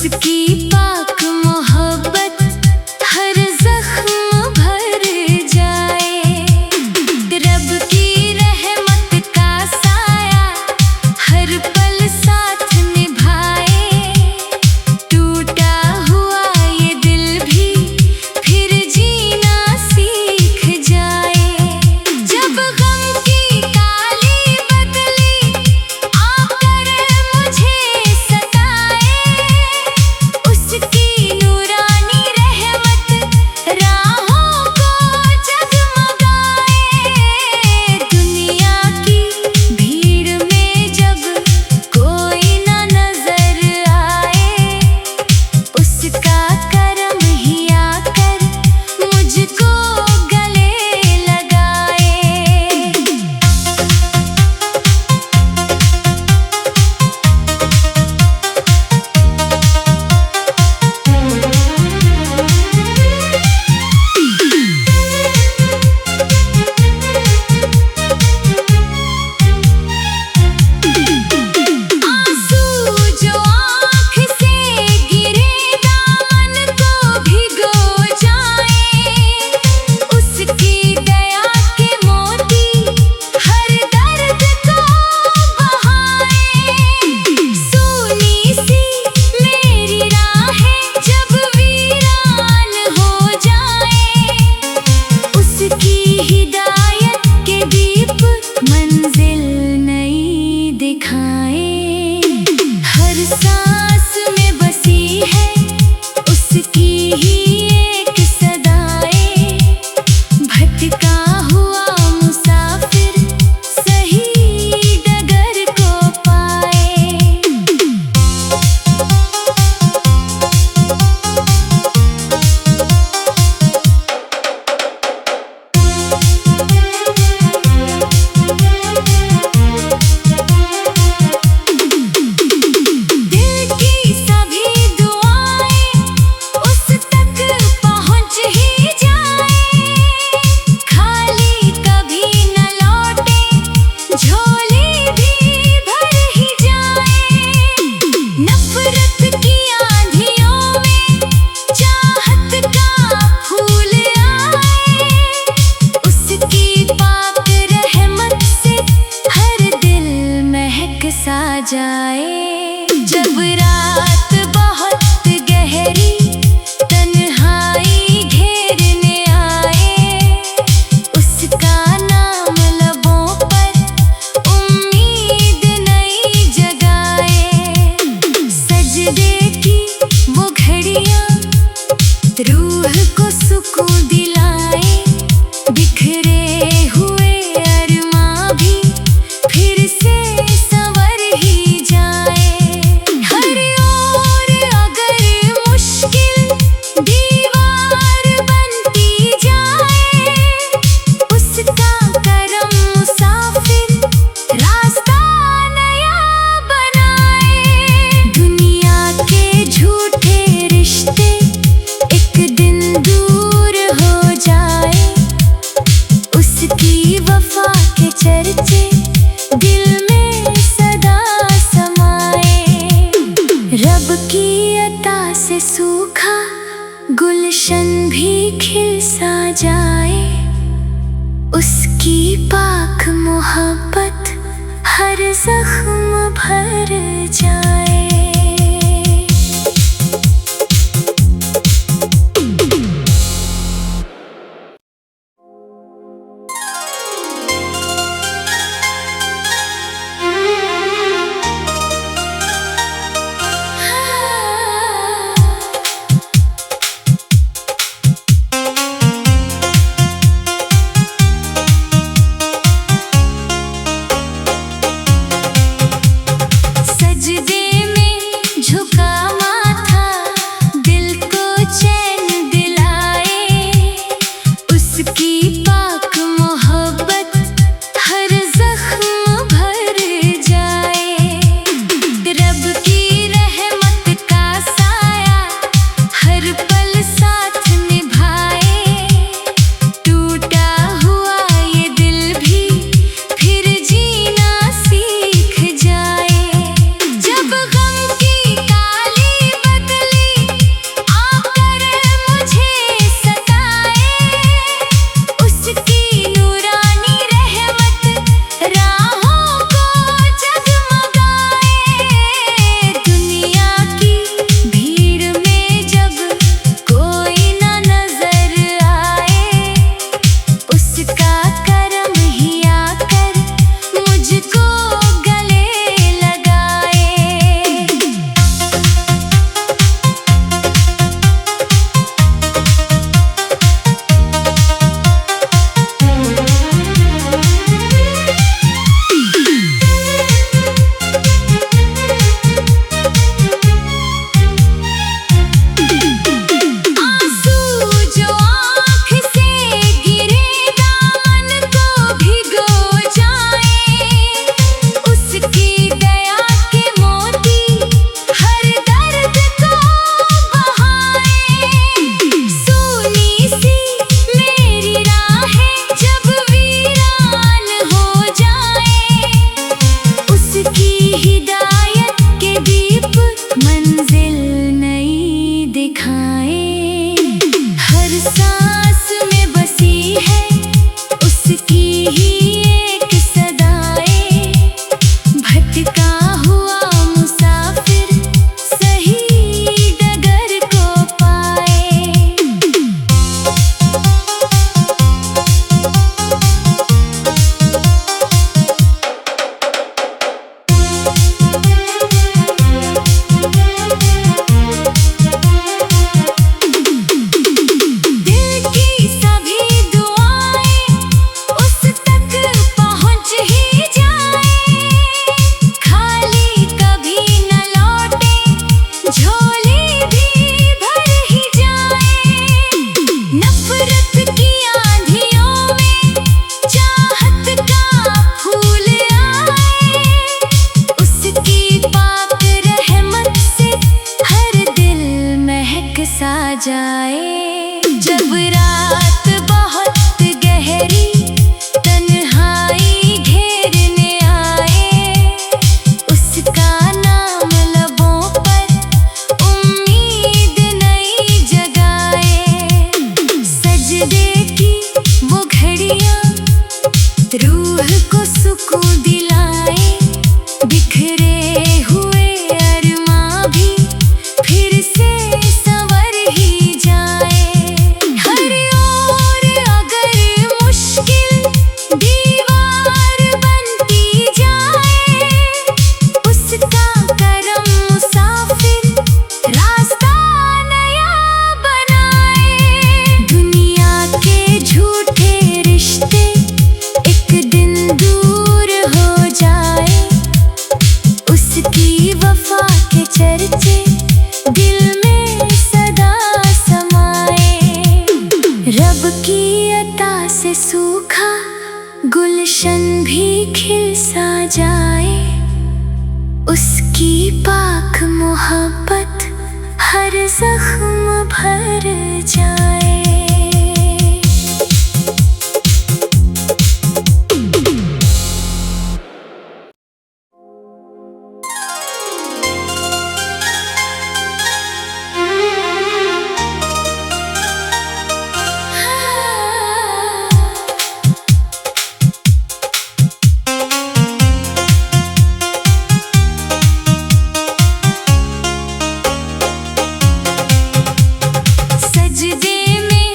उसकी पाक मोहब्बत हर जख्म भर जाए। रब की रहमत का साया हर पल साथ निभाए। टूटा हुआ ये दिल भी फिर जीना सीख जाए। जब गम की काली बदली आकर मुझे सताए, उसकी नूरानी रहमत राहों को जगमगाए। दुनिया की भीड़ में जब कोई न नजर आए, उसका करम ही आकर मुझको गले लगाए। आंसू जो आँख से गिरे दामन को भिगो जाए, उसकी दया के मोती हर दर्द को बहाए। सूनी सी मेरी राहें जब वीरान हो जाए, उसकी हिदायत के दीप मंजिल नई दिखाए। हर सांस में बसी है उसकी ही एक सदाएं। भटका हुआ मुसाफिर सही डगर को पाए। दिल की सभी दुआएं उस तक पहुँच ही जाए। खाली कभी न लौटे, झोली भी भर ही जाए। नफरत की आंधियों में चाहत का फूल आए, उसकी पाक रहमत से हर दिल महक सा जाए। जब रात बहुत गहरी तन्हाई घेरने आए, उसका नाम लबों पर उम्मीद नई जगाए। सजदे की वो घड़ियाँ रूह को सुकून दिलाए। बिखरे हुए अरमां भी फिर से संवर ही जाए। हर ओर अगर मुश्किल दीवार बनती जाए, उसका करम मुसाफिर रास्ता नया बनाए। दुनिया के झूठे रिश्ते एक दिन दूर हो जाए, उसकी वफा के चर्चे दिल में सदा समाए। रब की अता से सूखा गुलशन भी खिल सा जाए, उसकी पाक मोहब्बत हर जख्म भर जाए। सजदे में जाए। जब रात बहुत गहरी तन्हाई घेरने आए, उसका नाम लबों पर उम्मीद नई जगाए। सजदे की वो घड़ियां रूह को सुकून दिलाए, बिखरे हुए अरमां भी फिर से संवर ही जाए। हर ओर अगर मुश्किल दीवार बनती जाए, उसका करम मुसाफिर रास्ता नया बनाए। दुनिया के झूठे रिश्ते एक दिन दूर हो जाए, उसकी वफा के चर्चे दिल में सदा समाए। रब की अता से सूखा गुलशन भी खिल सा जाए, उसकी पाक मोहब्बत हर जख्म भर जाए। सजदे में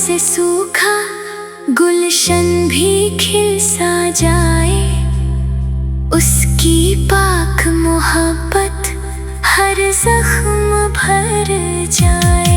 से सूखा गुलशन भी खिल सा जाए। उसकी पाक मोहब्बत हर जख्म भर जाए।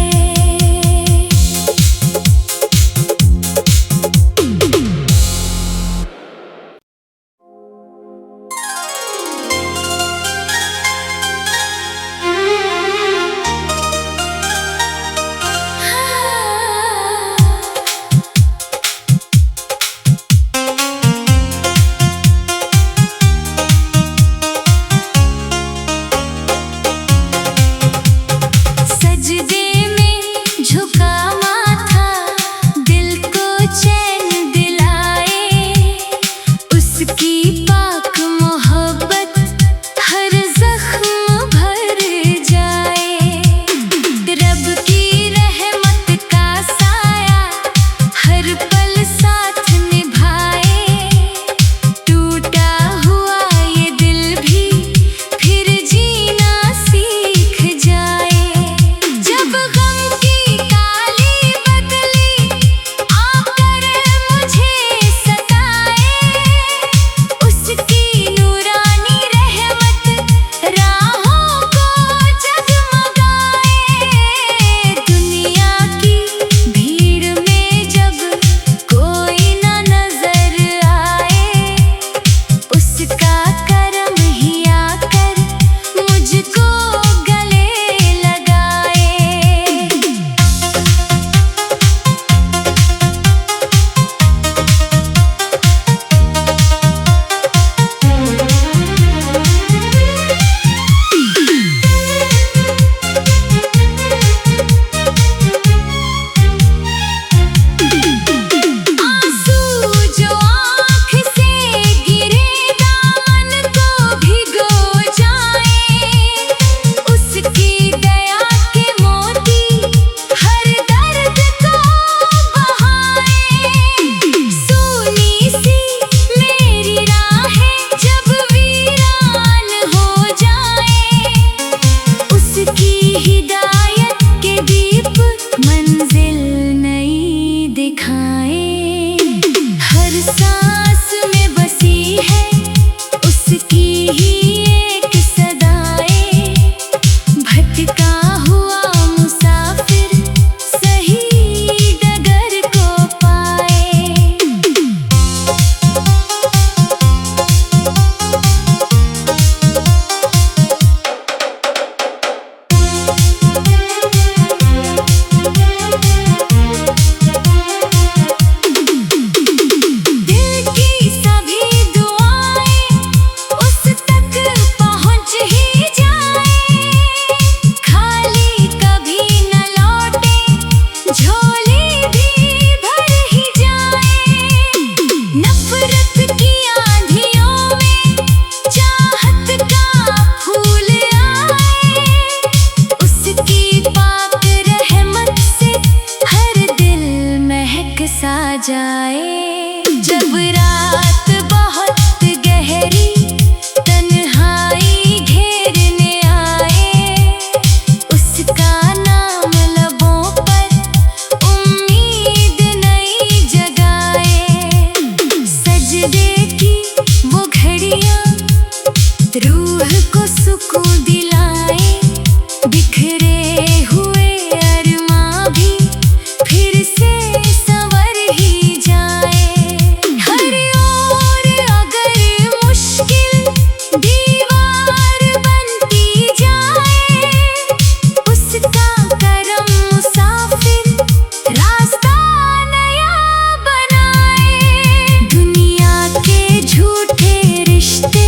जाए जब रात बहुत गहरी तन्हाई घेरने आए, उसका नाम लबों पर उम्मीद नई जगाए। सजदे की वो घड़ियां रूह को सुकून दिलाए, बिखरे हुए अरमां भी फिर से संवर ही जाए। हर ओर अगर मुश्किल दीवार बनती जाए, उसका करम मुसाफिर रास्ता नया बनाए। दुनिया के झूठे रिश्ते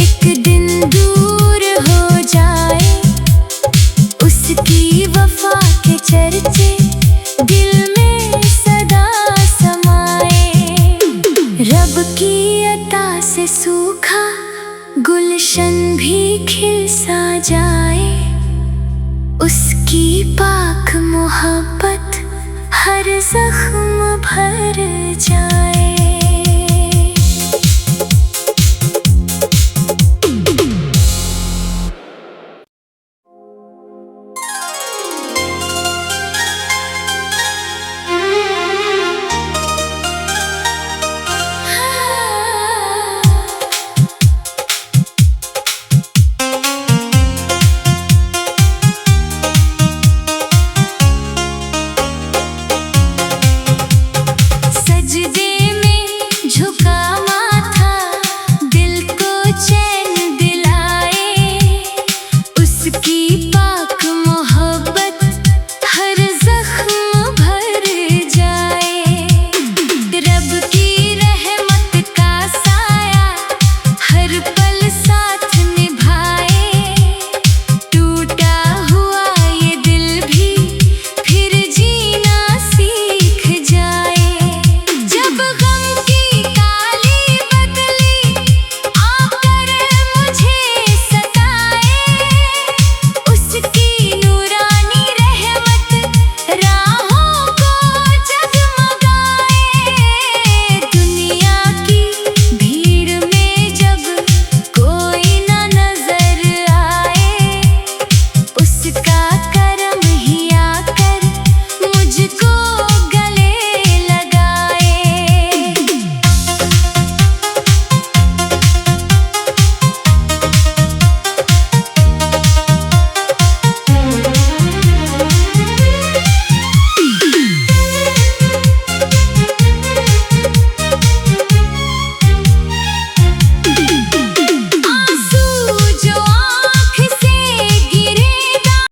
एक दिन दूर हो जाए, उसकी वफा के चर्चे दिल में सदा समाए। रब की अता से सूखा गुलशन भी खिल सा जाए, उसकी पाक मोहब्बत हर जख्म भर जाए।